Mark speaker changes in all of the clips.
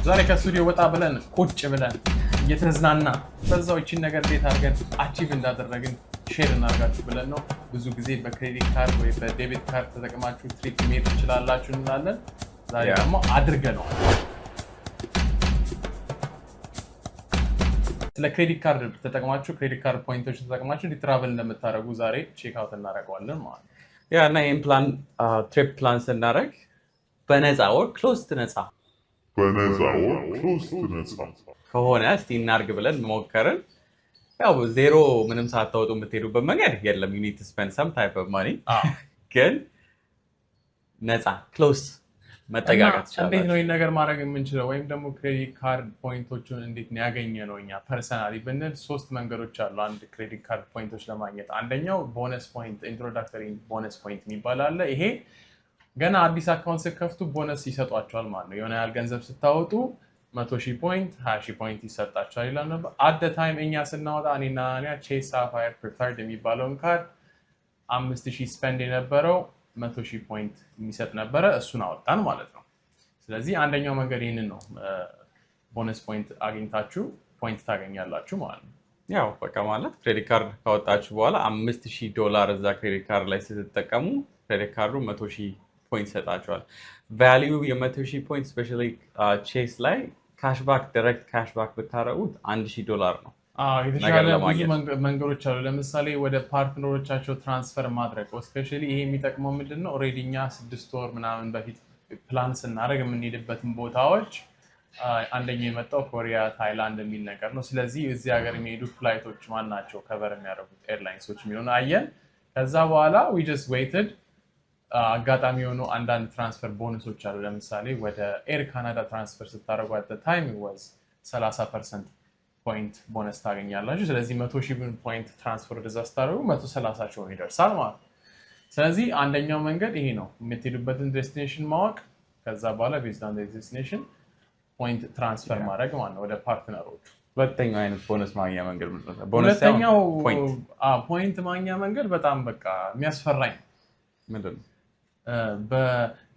Speaker 1: ዛሬ ከስቱዲዮ ወጣ ብለን ቁጭ ብለን እየተዝናና በዛው እቺን ነገር እንዴት አድርገን አቺቭ እንዳደረግን ሼር እናደርጋችሁ ብለን ነው። ብዙ ጊዜ በክሬዲት ካርድ ወይ በዴቢት ካርድ ተጠቅማችሁ ትሪፕ መሄድ ትችላላችሁ እንላለን። ዛሬ ደግሞ አድርገነው ስለ ክሬዲት ካርድ ተጠቅማችሁ ክሬዲት ካርድ ፖይንቶች ተጠቅማችሁ ዲትራቨል እንደምታደርጉ ዛሬ ቼክ አውት እናደርገዋለን ማለት ነው።
Speaker 2: ያ እና ይሄን ፕላን ትሪፕ ፕላን ስናደርግ በነፃ ወር ክሎዝ ነፃ ከሆነ እስቲ እናድርግ ብለን ሞከርን። ያው ዜሮ ምንም ሳታወጡ የምትሄዱበት መንገድ የለም። you need to spend some type of money ግን ነፃ ክሎዝ መጠጋጋት ይችላል።
Speaker 1: እንዴት ነው ይሄን ነገር ማድረግ የምንችለው? ወይም ደግሞ ክሬዲት ካርድ ፖይንቶቹን እንዴት ነው ያገኘነው? እኛ ፐርሰናሊ ብንል ሶስት መንገዶች አሉ አንድ ክሬዲት ካርድ ፖይንቶች ለማግኘት። አንደኛው ቦነስ ፖይንት ኢንትሮዳክተሪ ቦነስ ፖይንት የሚባል አለ። ይሄ ገና አዲስ አካውንት ስትከፍቱ ቦነስ ይሰጧቸዋል ማለት ነው። የሆነ ያህል ገንዘብ ስታወጡ 100,000 ፖይንት 20,000 ፖይንት ይሰጣቸዋል ይላል ነበር። አት ዘ ታይም እኛ ስናወጣ እኔና ቼስ ሳፋየር ፕሪፈርድ የሚባለውን ካርድ 5,000 ስፔንድ የነበረው 100,000 ፖይንት የሚሰጥ ነበረ። እሱን አወጣን ማለት ነው። ስለዚህ አንደኛው መንገድ ይህንን ነው። ቦነስ ፖይንት አግኝታችሁ ፖይንት ታገኛላችሁ ማለት ነው።
Speaker 2: ያው በቃ ማለት ክሬዲት ካርድ ካወጣችሁ በኋላ $5,000 እዛ ክሬዲት ካርድ ላይ ስትጠቀሙ ክሬዲት ካርዱ 100,000 ፖይንት ይሰጣችኋል። ቫልዩ የ100,000 ፖይንት ስፔሻሊ ቼስ ላይ ካሽባክ ዳይሬክት ካሽባክ ብታረጉት $1,000 ነው።
Speaker 1: የተሻለ ብዙ መንገዶች አሉ። ለምሳሌ ወደ ፓርትነሮቻቸው ትራንስፈር ማድረግ ስፔሻሊ ይሄ የሚጠቅመው ምንድነው? ኦልሬዲ እኛ 6 ወር ምናምን በፊት ፕላን ስናደርግ የምንሄድበትን ቦታዎች አንደኛው የመጣው ኮሪያ፣ ታይላንድ የሚል ነገር ነው። ስለዚህ እዚህ ሀገር የሚሄዱ ፍላይቶች ማን ናቸው ከቨር የሚያደርጉት ኤርላይንሶች የሚሆኑ አየን። ከዛ በኋላ we just waited አጋጣሚ የሆኑ አንዳንድ ትራንስፈር ቦነሶች አሉ። ለምሳሌ ወደ ኤር ካናዳ ትራንስፈር ስታደርጉ at the time it was 30% ፖይንት ቦነስ ታገኛላችሁ። ስለዚህ 100,000 ፖይንት ትራንስፈር ወደዛ ስታደርጉ 130,000 ይደርሳል ማለት ነው። ስለዚህ አንደኛው መንገድ ይሄ ነው፣ የምትሄዱበትን ዴስቲኔሽን ማወቅ፣ ከዛ በኋላ ቤዝድ ኦን ዴስቲኔሽን ፖይንት ትራንስፈር ማድረግ ማለት ነው ወደ ፓርትነሮቹ።
Speaker 2: ሁለተኛው አይነት ቦነስ ማግኛ መንገድ ምንድን ነው?
Speaker 1: ሁለተኛው ፖይንት ማግኛ መንገድ በጣም በቃ የሚያስፈራኝ
Speaker 2: ምንድን ነው?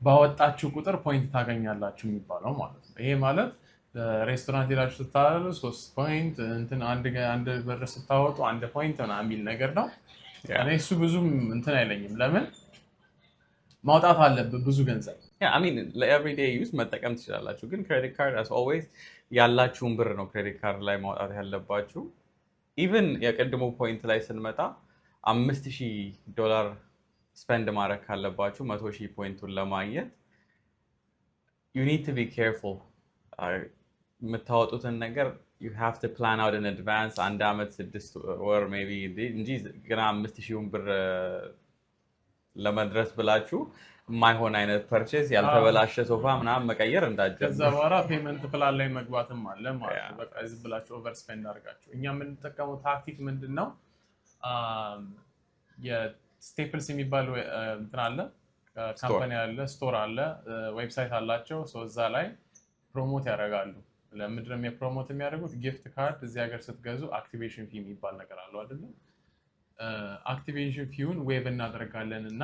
Speaker 1: ባወጣችሁ ቁጥር ፖይንት ታገኛላችሁ የሚባለው ማለት ነው። ይሄ ማለት ሬስቶራንት ሄዳችሁ ስታሉ 3 ፖይንት እንትን አንድ ብር ስታወጡ 1 ፖይንት ምናምን የሚል ነገር ነው። እኔ እሱ ብዙም እንትን አይለኝም። ለምን ማውጣት አለብህ ብዙ ገንዘብ።
Speaker 2: ለኤቭሪዴይ ዩዝ መጠቀም ትችላላችሁ፣ ግን ክሬዲት ካርድ as always ያላችሁን ብር ነው ክሬዲት ካርድ ላይ ማውጣት ያለባችሁ። ኢቭን የቀድሞ ፖይንት ላይ ስንመጣ $5,000 ስፔንድ ማድረግ ካለባችሁ 100,000 ፖይንቱን ለማግኘት you need to be careful። የምታወጡትን ነገር you have to plan out in advance። አንድ አመት 6 ወር maybe እንጂ ገና 5,000 ብር ለመድረስ ብላችሁ የማይሆን አይነት ፐርቼስ ያልተበላሸ ሶፋ ምናምን መቀየር እንዳትጀምሩ።
Speaker 1: ከዛ በኋላ ፔመንት ፕላን ላይ መግባትም አለ ማለት ነው። በቃ ዝም ብላችሁ ኦቨር ስፔንድ አድርጋችሁ። እኛ የምንጠቀመው ታክቲክ ምንድነው? የስቴፕልስ የሚባል እንትን አለ፣ ካምፓኒ አለ፣ ስቶር አለ፣ ዌብሳይት አላቸው። እዛ ላይ ፕሮሞት ያደርጋሉ። ለምንድን ነው ፕሮሞት የሚያደርጉት? ጊፍት ካርድ እዚህ ሀገር ስትገዙ አክቲቬሽን ፊ የሚባል ነገር አለው አይደል? አክቲቬሽን ፊውን ዌብ እናደርጋለን እና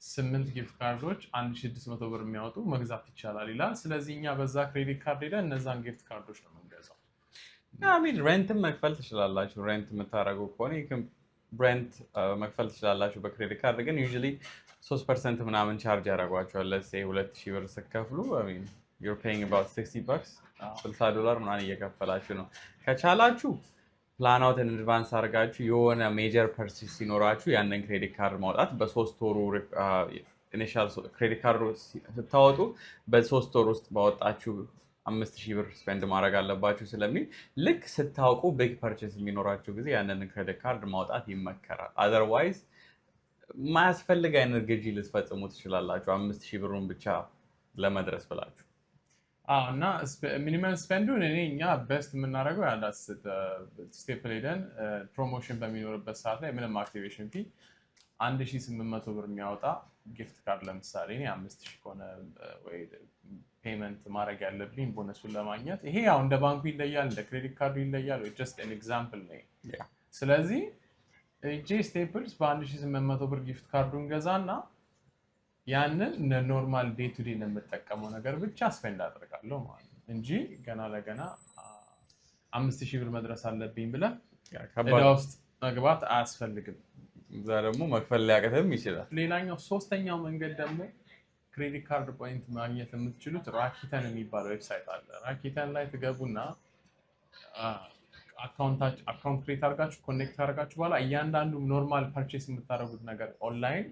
Speaker 1: 8 ጊፍት ካርዶች 1,600 ብር የሚያወጡ መግዛት ይቻላል ይላል። ስለዚህ እኛ በዛ ክሬዲት ካርድ ሄደን እነዛን ጊፍት ካርዶች ነው የምንገዛው።
Speaker 2: ሬንትም መክፈል ትችላላችሁ። ሬንት የምታደርጉ ከሆነ ሬንት መክፈል ትችላላችሁ በክሬዲት ካርድ። ግን ዩዥሊ 3% ምናምን ቻርጅ ያደርጓቸዋል። ለሴ 2,000 ብር ስትከፍሉ you're paying about $60 $60 ምናምን እየከፈላችሁ ነው። ከቻላችሁ ፕላን አውት ኢን አድቫንስ አድርጋችሁ የሆነ ሜጀር ፐርቼስ ሲኖራችሁ ያንን ክሬዲት ካርድ ማውጣት በ3 ወሩ ኢኒሻል ክሬዲት ካርድ ስታወጡ በ3 ወር ውስጥ ባወጣችሁ 5,000 ብር ስፔንድ ማድረግ አለባችሁ ስለሚል ልክ ስታውቁ ቢግ ፐርቼስ የሚኖራችሁ ጊዜ ያንን ክሬዲት ካርድ ማውጣት ይመከራል። አዘርዋይዝ ማያስፈልግ አይነት ግዢ ልትፈጽሙ ትችላላችሁ 5,000 ብሩን ብቻ ለመድረስ ብላችሁ።
Speaker 1: እና ሚኒመም ስፔንዱን እኛ በስት የምናደርገው ያላት ስቴፕል ሄደን ፕሮሞሽን በሚኖርበት ሰዓት ላይ ምንም አክቲቬሽን ፊ 1,800 ብር የሚያወጣ ጊፍት ካርድ ለምሳሌ 5,000 ከሆነ ወይ ፔመንት ማድረግ ያለብኝ ቦነሱን ለማግኘት። ይሄ ያው እንደ ባንኩ ይለያል፣ እንደ ክሬዲት ካርዱ ይለያል። ጀስት አን ኤግዛምፕል ነው። ስለዚህ ስቴፕልስ በ1,800 ብር ጊፍት ካርዱን ገዛና ያንን ኖርማል ዴይ ቱ ዴይ ለምጠቀመው ነገር ብቻ ስፔንድ አደርጋለሁ ማለት ነው። እንጂ ገና ለገና 5000 ብር መድረስ አለብኝ ብለህ
Speaker 2: ከባድ
Speaker 1: እዳ ውስጥ መግባት አያስፈልግም።
Speaker 2: እዛ ደግሞ መክፈል ሊያቅትም ይችላል።
Speaker 1: ሌላኛው ሶስተኛው መንገድ ደግሞ ክሬዲት ካርድ ፖይንት ማግኘት የምትችሉት ራኪተን የሚባል ዌብሳይት አለ። ራኪተን ላይ ትገቡና አካውንት ክሬት አድርጋችሁ ኮኔክት አድርጋችሁ በኋላ እያንዳንዱ ኖርማል ፐርቼስ የምታደርጉት ነገር ኦንላይን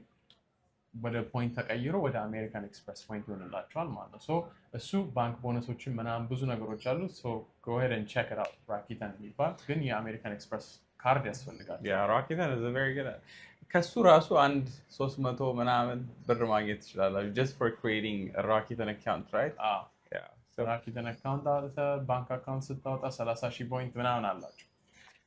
Speaker 1: ወደ ፖይንት ተቀይሮ ወደ አሜሪካን ኤክስፕረስ ፖይንት ይሆንላችኋል ማለት ነው። ሶ እሱ ባንክ ቦነሶችን ምናምን ብዙ ነገሮች አሉ። ሶ ጎ ሄድ ኤንድ ቼክ ኢት አውት። ራኪተን የሚባል ግን የአሜሪካን ኤክስፕረስ ካርድ ያስፈልጋል።
Speaker 2: ራኪተን is a very good ከሱ ራሱ አንድ 300 ምናምን ብር ማግኘት ትችላላችሁ just for creating a Rakuten account, right?
Speaker 1: ራኪተን አካውንት አውጥተህ ባንክ አካውንት ስታወጣ 30,000 ፖይንት ምናምን አላቸው።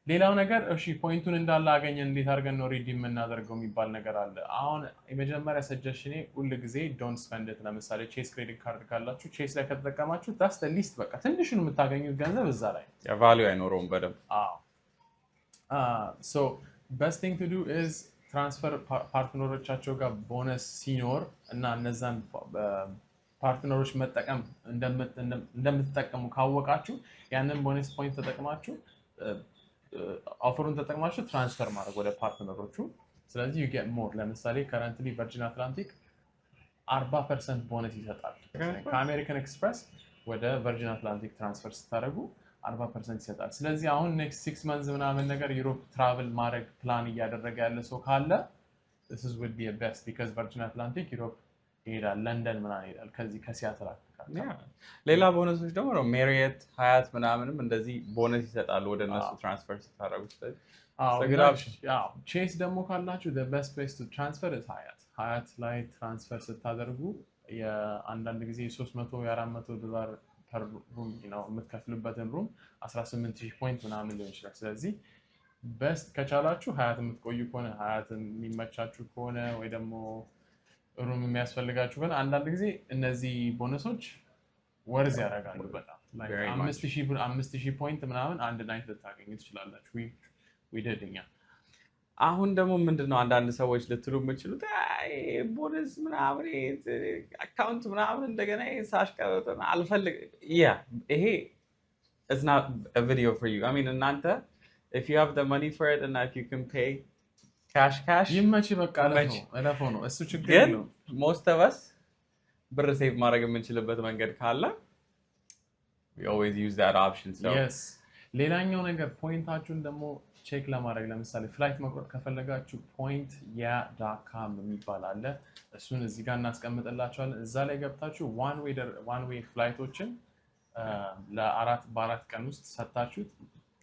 Speaker 1: ሌላው ነገር እሺ ፖይንቱን እንዳለ አገኘን እንዴት አድርገን ነው ሪዲም የምናደርገው የሚባል ነገር አለ። አሁን የመጀመሪያ ሰጀሽኔ ሁል ጊዜ ዶንት ስፔንድ ኢት። ለምሳሌ ቼስ ክሬዲት ካርድ ካላችሁ ቼስ ላይ ከተጠቀማችሁ ዳስ ዘ ሊስት በቃ ትንሹን የምታገኙት ገንዘብ እዛ ላይ
Speaker 2: ቫልዩ አይኖረውም በደንብ።
Speaker 1: ሶ ቤስት ቲንግ ቱ ዱ ኢዝ ትራንስፈር ፓርትነሮቻቸው ጋር ቦነስ ሲኖር እና እነዛን ፓርትነሮች መጠቀም እንደምትጠቀሙ ካወቃችሁ ያንን ቦነስ ፖይንት ተጠቅማችሁ ኦፈሩን ተጠቅማችሁ ትራንስፈር ማድረግ ወደ ፓርትነሮቹ። ስለዚህ you get more። ለምሳሌ ከረንትሊ ቨርጂን አትላንቲክ 40% ቦነስ ይሰጣል። ከአሜሪካን ኤክስፕረስ ወደ ቨርጂን አትላንቲክ ትራንስፈር ስታደርጉ 40% ይሰጣል። ስለዚህ አሁን ኔክስት 6 months ምናምን ነገር ዩሮፕ ትራቭል ማድረግ ፕላን እያደረገ ያለ ሰው ካለ this is would be a best because ቨርጂን አትላንቲክ ዩሮፕ ይሄዳል፣ ለንደን ምናምን ይሄዳል ከዚህ ከሲያትል።
Speaker 2: ሌላ ቦነሶች ደግሞ ነው ሜሪየት ሀያት ምናምንም እንደዚህ ቦነስ ይሰጣሉ ወደ እነሱ ትራንስፈር ስታደርጉ።
Speaker 1: ቼስ ደግሞ ካላችሁ the best place to transfer is ሀያት ላይ ትራንስፈር ስታደርጉ የአንዳንድ ጊዜ $300 $400 ፐር ሩም ነው የምትከፍሉበትን ሩም 18,000 ፖይንት ምናምን ሊሆን ይችላል። ስለዚህ በስት ከቻላችሁ ሀያት የምትቆዩ ከሆነ ሀያት የሚመቻችሁ ከሆነ ወይ ደግሞ ሩም የሚያስፈልጋችሁ ግን አንዳንድ ጊዜ እነዚህ ቦነሶች ወርዝ ያደርጋሉ በጣም 5,000 ፖይንት ምናምን አንድ ናይት ልታገኙ ትችላላችሁ። ዊደድኛ
Speaker 2: አሁን ደግሞ ምንድነው አንዳንድ ሰዎች ልትሉ የምችሉት ቦነስ ምናምን አካውንት ምናምን እንደገና ሳሽቀበጥ አልፈልግ። ይሄ it's not a video for you. I mean እናንተ if you have the money for it and if you can pay cash
Speaker 1: ይመች በቃ ለፎ ነው እሱ ችግር ነው።
Speaker 2: most of us ብር ሴቭ ማድረግ የምንችልበት መንገድ ካለ we always use that option. So
Speaker 1: yes ሌላኛው ነገር ፖይንታችሁን ደግሞ ቼክ ለማድረግ ለምሳሌ ፍላይት መቁረጥ ከፈለጋችሁ point.com የሚባል አለ። እሱን እዚህ ጋር እናስቀምጥላችኋለን። እዛ ላይ ገብታችሁ ዋን ዌይ ፍላይቶችን በአራት ቀን ውስጥ ሰጣችሁት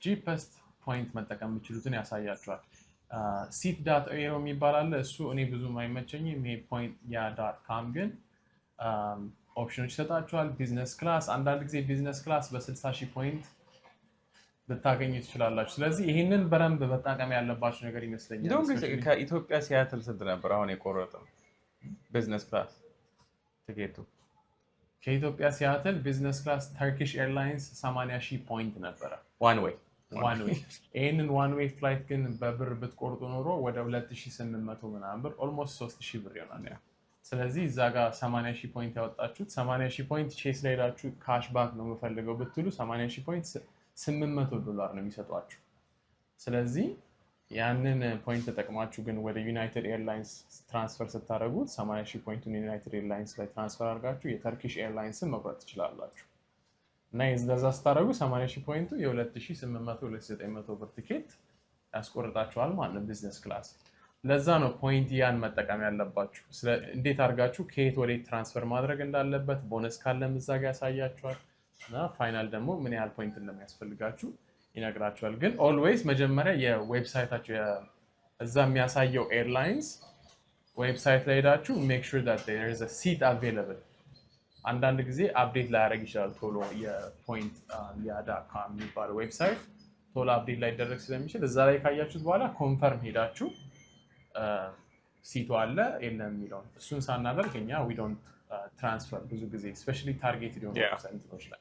Speaker 1: ጂፐስት ፖይንት መጠቀም የምችሉትን ያሳያችኋል። seat.aero የሚባል አለ። እሱ እኔ ብዙም አይመቸኝም። ይሄ point.com ግን ኦፕሽኖች ይሰጣችኋል። ቢዝነስ ክላስ አንዳንድ ጊዜ ቢዝነስ ክላስ በ60,000 ፖይንት ልታገኙ ትችላላችሁ። ስለዚህ ይሄንን በደንብ መጠቀም ያለባችሁ ነገር ይመስለኛል።
Speaker 2: ከኢትዮጵያ ሲያትል ስንት ነበር አሁን የቆረጠው ቢዝነስ ክላስ ትኬቱ?
Speaker 1: ከኢትዮጵያ ሲያትል ቢዝነስ ክላስ ተርኪሽ ኤርላይንስ 80,000 ፖይንት ነበረ
Speaker 2: ዋን ዌይ።
Speaker 1: ይሄንን ዋን ዌይ ፍላይት ግን በብር ብትቆርጡ ኖሮ ወደ 2,800 ምናምን ብር ኦልሞስት 3,000 ብር ይሆናል። ስለዚህ እዛ ጋር 80,000 ፖይንት ያወጣችሁት 80,000 ፖይንት ቼስ ላይ ሄዳችሁ ካሽ ባክ ነው የምፈልገው ብትሉ 80,000 ፖይንት $800 ነው የሚሰጧችሁ። ስለዚህ ያንን ፖይንት ተጠቅማችሁ ግን ወደ ዩናይትድ ኤርላይንስ ትራንስፈር ስታደርጉት 80,000 ፖይንቱን ዩናይትድ ኤርላይንስ ላይ ትራንስፈር አድርጋችሁ የተርኪሽ ኤርላይንስን መቁረጥ ትችላላችሁ። እና የዛ ስታደርጉ 80,000 ፖይንቱ የ2,800 2,900 ብር ቲኬት ያስቆርጣችኋል ማለት ነው ቢዝነስ ክላስ። ለዛ ነው ፖይንት ያን መጠቀም ያለባችሁ። እንዴት አድርጋችሁ ከየት ወደ ትራንስፈር ማድረግ እንዳለበት ቦነስ ካለም እዛ ጋር ያሳያችኋል። እና ፋይናል ደግሞ ምን ያህል ፖይንት እንደሚያስፈልጋችሁ ይነግራችኋል። ግን ኦልዌይስ መጀመሪያ የዌብሳይታችሁ እዛ የሚያሳየው ኤርላይንስ ዌብሳይት ላይ ሄዳችሁ ሜክ ሹር ዳት ዜር ኢዝ አ ሲት አቬይላብል። አንዳንድ ጊዜ አፕዴት ላያደርግ ይችላል ቶሎ የፖይንት ያ.com የሚባለው ዌብሳይት ቶሎ አፕዴት ላይደረግ ስለሚችል እዛ ላይ ካያችሁት በኋላ ኮንፈርም ሄዳችሁ ሲቱ አለ የለም የሚለውን እሱን ሳናደርግ እኛ ዊ ዶንት ትራንስፈር ብዙ ጊዜ ስፔሻሊ ታርጌት ሊሆኑ ሴንተሮች ላይ።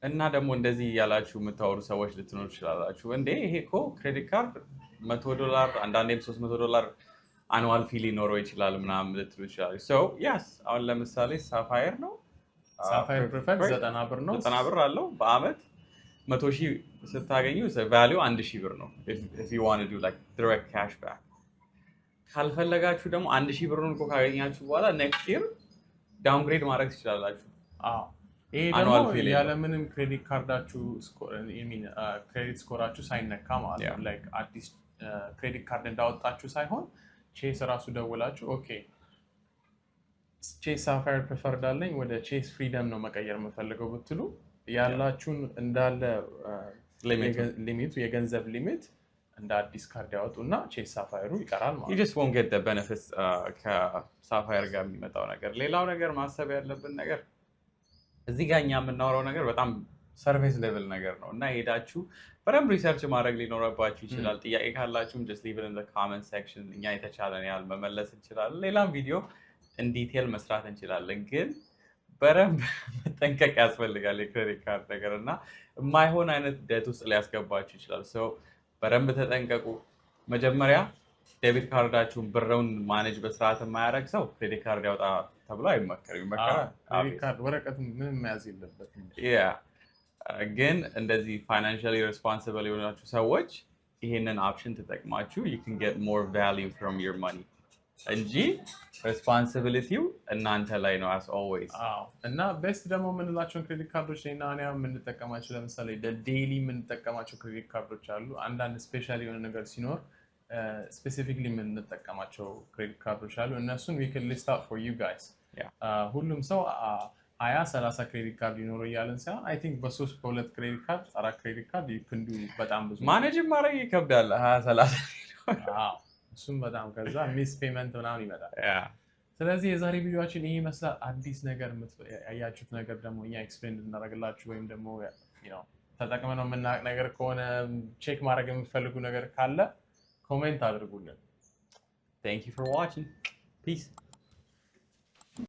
Speaker 2: እና ደግሞ እንደዚህ ያላችሁ የምታወሩ ሰዎች ልትኖር ትችላላችሁ። እንዴ ይሄ እኮ ክሬዲት ካርድ $100 አንዳንዴም $300 አኑዋል ፊ ሊኖረው ይችላል ምናምን ልትሉ ይችላል። ሶ ያስ አሁን ለምሳሌ ሳፋየር ነው
Speaker 1: ሳፋየር ፕሪፈርድ 90 ብር ነው
Speaker 2: 90 ብር አለው በአመት 100,000 ስታገኙ ቫልዩ 1,000 ብር ነው if you want to do like direct cash back ካልፈለጋችሁ ደግሞ 1,000 ብሩን እኮ ካገኛችሁ በኋላ next year downgrade ማድረግ ትችላላችሁ
Speaker 1: ይሄ ደግሞ ያለምንም ክሬዲት ካርዳችሁ ክሬዲት ስኮራችሁ ሳይነካ ማለት ነው ላይክ አዲስ ክሬዲት ካርድ እንዳወጣችሁ ሳይሆን ቼስ ራሱ ደውላችሁ ኦኬ ቼስ ሳፋየር ፕሪፈርድ አለኝ ወደ ቼስ ፍሪደም ነው መቀየር የምፈልገው ብትሉ ያላችሁን እንዳለ ሊሚቱ የገንዘብ ሊሚት እንደ አዲስ ካርድ ያወጡና ቼስ ሳፋየሩ ይቀራል ማለት
Speaker 2: you just won't get the benefits ከሳፋየር ጋር የሚመጣው ነገር ሌላው ነገር ማሰብ ያለብን ነገር እዚህ ጋር እኛ የምናወራው ነገር በጣም ሰርቪስ ሌቭል ነገር ነው እና ሄዳችሁ በደንብ ሪሰርች ማድረግ ሊኖርባችሁ ይችላል ጥያቄ ካላችሁም just leave it in the comment section እኛ የተቻለን ያህል መመለስ እንችላለን ሌላም ቪዲዮ in detail መስራት እንችላለን ግን በደንብ መጠንቀቅ ያስፈልጋል የክሬዲት ካርድ ነገር እና የማይሆን አይነት ዴት ውስጥ ሊያስገባችሁ ይችላል so በደንብ ተጠንቀቁ መጀመሪያ ዴቢት ካርዳችሁን ብሩን ማኔጅ በስርዓት የማያደርግ ሰው ክሬዲት ካርድ ያውጣ ተብሎ አይመከርም ይመከራል
Speaker 1: ክሬዲት ካርድ ወረቀት ምንም መያዝ የለበትም
Speaker 2: ግን እንደዚህ ፋይናንሻሊ ሪስፖንሲብል የሆናችሁ ሰዎች ይሄንን ኦፕሽን ተጠቅማችሁ you can get more value from your money እንጂ ሬስፖንሲቢሊቲው እናንተ ላይ ነው as always
Speaker 1: እና ቤስት ደግሞ የምንላቸውን ክሬዲት ካርዶች እና እኔ የምንጠቀማቸው ለምሳሌ ዴይሊ የምንጠቀማቸው ክሬዲት ካርዶች አሉ አንዳንድ ስፔሻል የሆነ ነገር ሲኖር ስፔሲፊክሊ የምንጠቀማቸው ክሬዲት ካርዶች አሉ እነሱን we can list out for you guys ሁሉም ሰው 20-30 ክሬዲት ካርድ ይኖረው እያለን ሳይሆን I think በ3 በ2 ክሬዲት ካርድ 4 ክሬዲት ካርድ you can do በጣም ብዙ
Speaker 2: ማኔጅ ማድረግ ይከብዳል 20-30
Speaker 1: እሱም በጣም ከዛ ሚስ ፔመንት ምናምን ይመጣል ስለዚህ የዛሬ ቪዲዮአችን ይሄ ይመስላል አዲስ ነገር ያያችሁት ነገር ደግሞ እኛ ኤክስፕሌን እናደርግላችሁ ወይም ደግሞ ተጠቅመነው የምናውቅ ነገር ከሆነ ቼክ ማድረግ የምትፈልጉ ነገር ካለ ኮሜንት አድርጉልን
Speaker 2: Thank you for watching. Peace.